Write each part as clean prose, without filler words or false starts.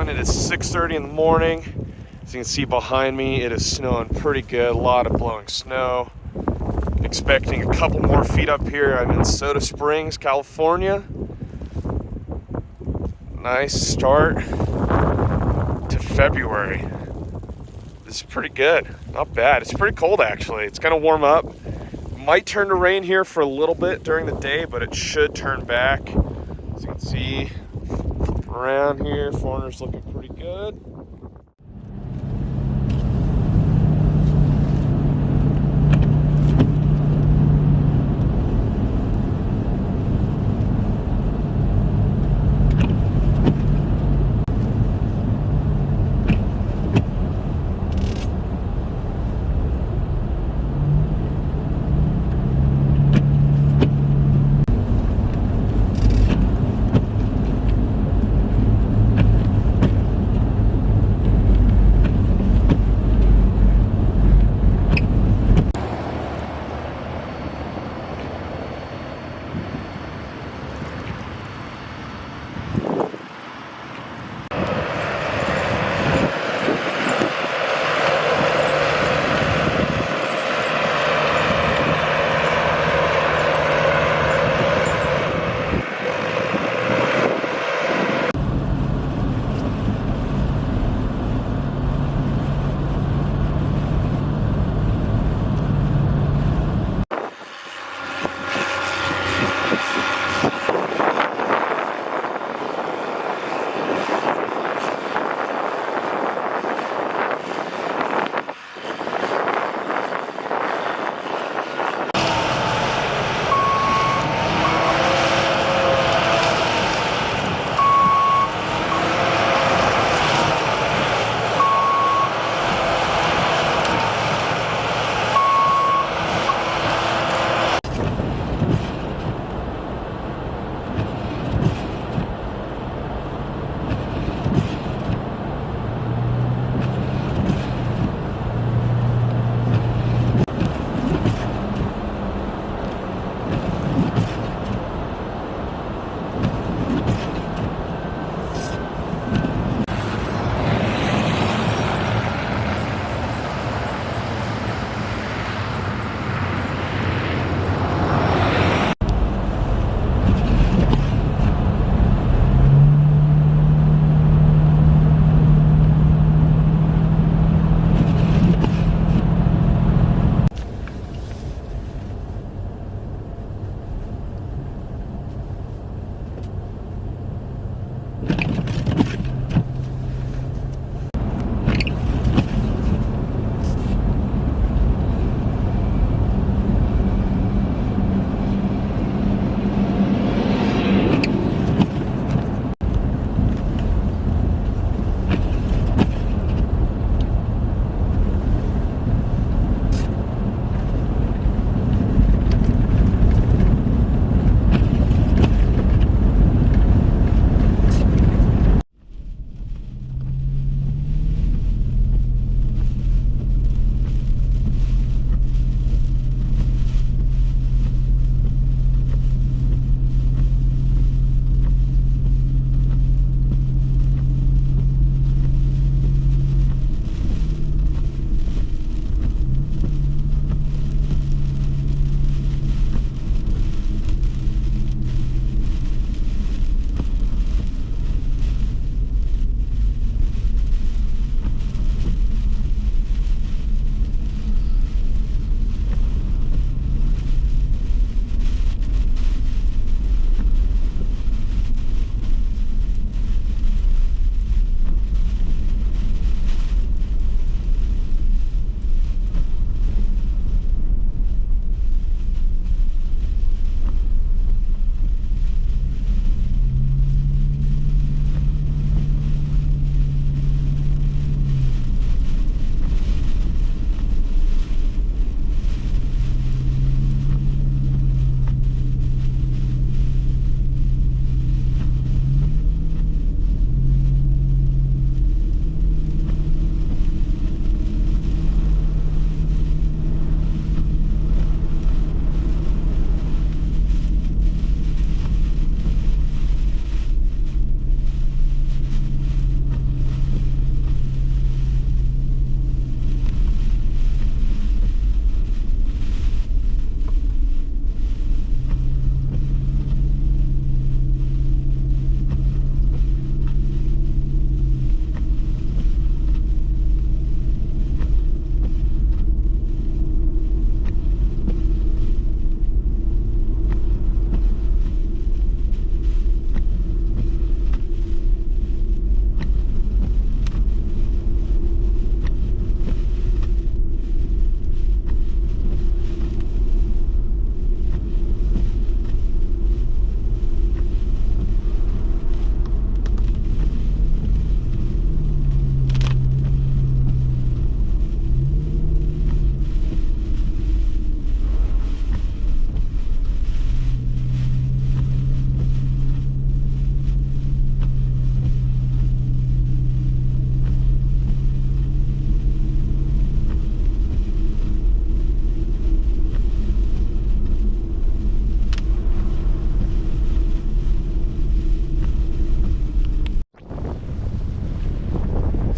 everyone. It is 6:30 in the morning. As you can see behind me, it is snowing pretty good. A lot of blowing snow. Expecting a couple more feet up here. I'm in Soda Springs, California. Nice start to February. This is pretty good. Not bad. It's pretty cold actually. It's gonna warm up. Might turn to rain here for a little bit during the day, but it should turn back. As you can see, flip around here, Foreigner's looking pretty good.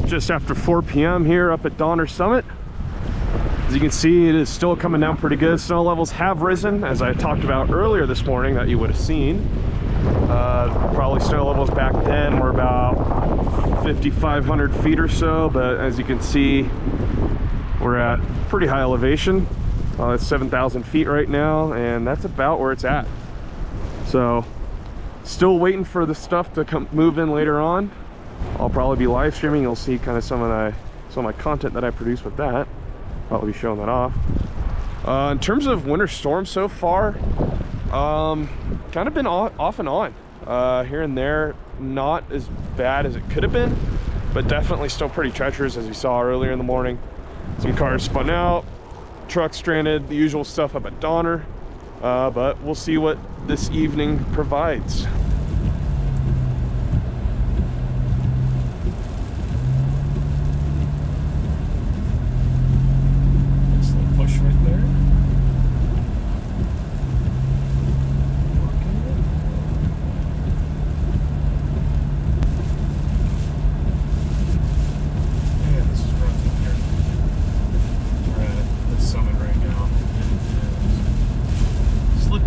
just after 4 p.m. here up at Donner Summit. As you can see, it is still coming down pretty good. Snow levels have risen, as I talked about earlier this morning that you would have seen. Probably snow levels back then were about 5,500 feet or so, but as you can see, we're at pretty high elevation. It's 7,000 feet right now, and that's about where it's at. So, still waiting for the stuff to move in later on. I'll probably be live streaming. You'll see kind of some of my content that I produce with that. Probably be showing that off. In terms of winter storms so far, kind of been off and on. Here and there, not as bad as it could have been, but definitely still pretty treacherous, as you saw earlier in the morning. Some cars spun out, trucks stranded, the usual stuff up at Donner. But we'll see what this evening provides.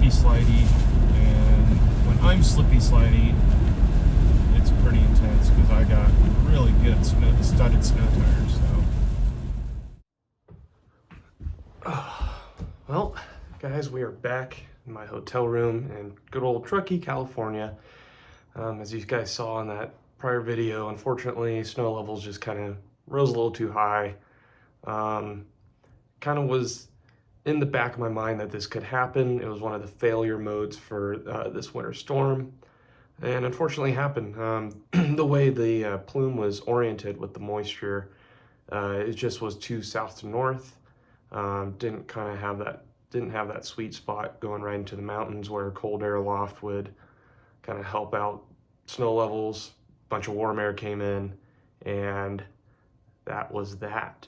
Slidey, and when I'm slippy slidey, it's pretty intense because I got really good studded snow tires. So, well, guys, we are back in my hotel room in good old Truckee, California. As you guys saw in that prior video, unfortunately, snow levels just kind of rose a little too high. Kind of was in the back of my mind that this could happen. It was one of the failure modes for this winter storm, and unfortunately happened. The way the plume was oriented with the moisture, it just was too south to north. Didn't have that sweet spot going right into the mountains where cold air aloft would kind of help out snow levels. A bunch of warm air came in, and that was that.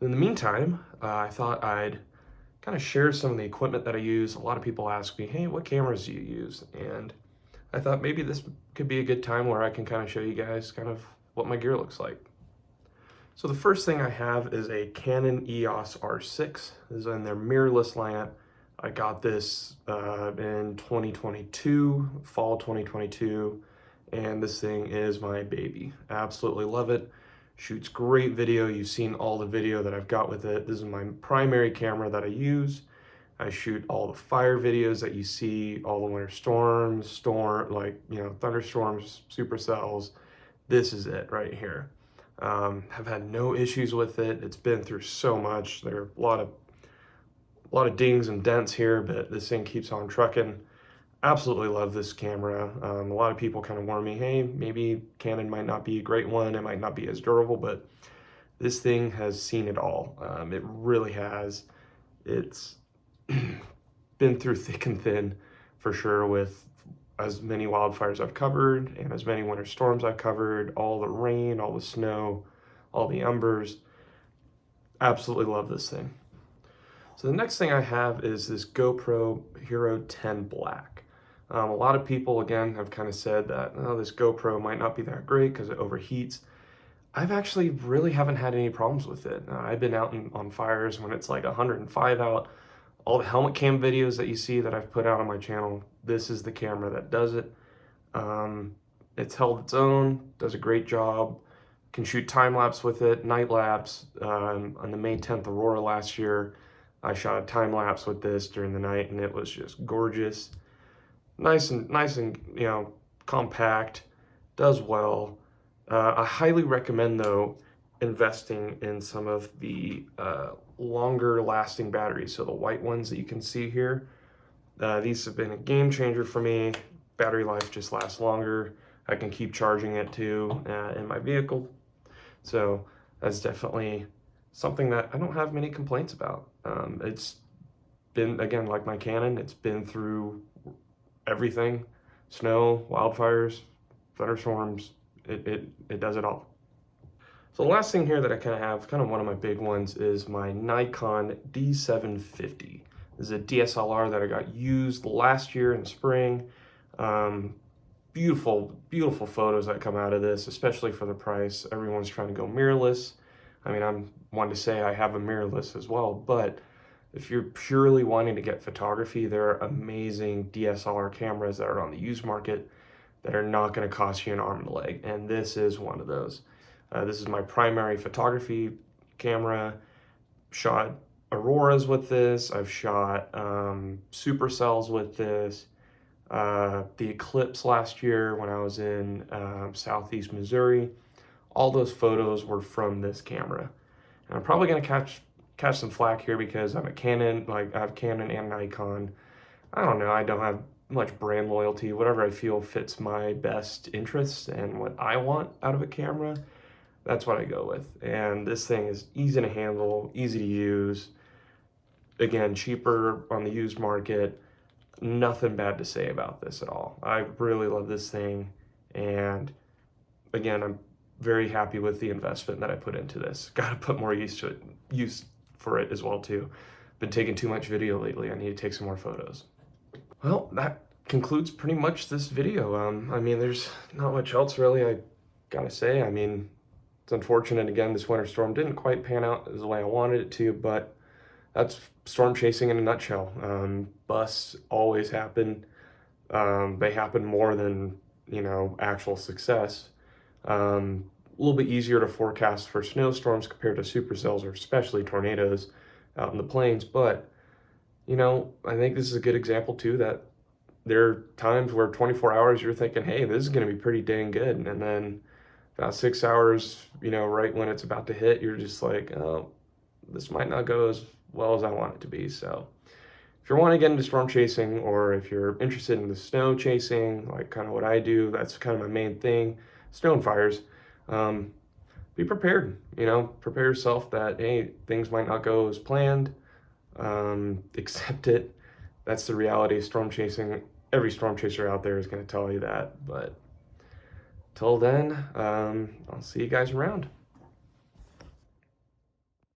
In the meantime, I thought I'd kind of share some of the equipment that I use. A lot of people ask me, hey, what cameras do you use? And I thought maybe this could be a good time where I can kind of show you guys kind of what my gear looks like. So the first thing I have is a Canon EOS R6. This is in their mirrorless lamp. I got this in 2022, fall 2022, and this thing is my baby. Absolutely love it. Shoots great video. You've seen all the video that I've got with it. This is my primary camera that I use. I shoot all the fire videos that you see, all the winter storms, thunderstorms, supercells. This is it right here. Have had no issues with it. It's been through so much. There are a lot of dings and dents here, but this thing keeps on trucking. Absolutely love this camera. A lot of people kind of warn me, hey, maybe Canon might not be a great one. It might not be as durable, but this thing has seen it all. It really has. It's been through thick and thin for sure, with as many wildfires I've covered and as many winter storms I've covered, all the rain, all the snow, all the embers. Absolutely love this thing. So the next thing I have is this GoPro Hero 10 Black. A lot of people, again, have kind of said that, oh, this GoPro might not be that great because it overheats. I've actually really haven't had any problems with it. I've been out on fires when it's like 105 out. All the helmet cam videos that you see that I've put out on my channel, this is the camera that does it. It's held its own, does a great job. Can shoot time-lapse with it, night-lapse. On the May 10th Aurora last year, I shot a time-lapse with this during the night, and it was just gorgeous. Nice and compact, does well. I highly recommend, though, investing in some of the longer lasting batteries. So the white ones that you can see here, these have been a game changer for me. Battery life just lasts longer. I can keep charging it too in my vehicle. So that's definitely something that I don't have many complaints about. It's been, again, like my Canon, it's been through everything: snow, wildfires, thunderstorms. It does it all. So the last thing here that I kind of have, kind of one of my big ones, is my Nikon D750. This is a DSLR that I got used last year in spring. beautiful, beautiful photos that come out of this, especially for the price. Everyone's trying to go mirrorless. I mean, I'm one to say I have a mirrorless as well, but if you're purely wanting to get photography, there are amazing DSLR cameras that are on the used market that are not going to cost you an arm and a leg, and this is one of those. This is my primary photography camera. Shot auroras with this. I've shot supercells with this. The eclipse last year when I was in southeast Missouri, all those photos were from this camera. And I'm probably gonna catch some flack here because I'm a Canon, like I have Canon and Nikon. I don't know, I don't have much brand loyalty. Whatever I feel fits my best interests and what I want out of a camera, that's what I go with. And this thing is easy to handle, easy to use. Again, cheaper on the used market. Nothing bad to say about this at all. I really love this thing, and again, I'm very happy with the investment that I put into this. Got to put more use for it as well too. Been taking too much video lately. I need to take some more photos. Well, that concludes pretty much this video. I mean, there's not much else really I gotta say. I mean, it's unfortunate again, this winter storm didn't quite pan out as the way I wanted it to, but that's storm chasing in a nutshell. Busts always happen. They happen more than, you know, actual success. A little bit easier to forecast for snowstorms compared to supercells or especially tornadoes out in the plains. But, you know, I think this is a good example too that there are times where 24 hours you're thinking, hey, this is going to be pretty dang good. And then about 6 hours, you know, right when it's about to hit, you're just like, oh, this might not go as well as I want it to be. So if you want to get into storm chasing, or if you're interested in the snow chasing, like kind of what I do, that's kind of my main thing, snow and fires, be prepared, you know, prepare yourself that, hey, things might not go as planned, accept it. That's the reality of storm chasing. Every storm chaser out there is going to tell you that, but till then, I'll see you guys around.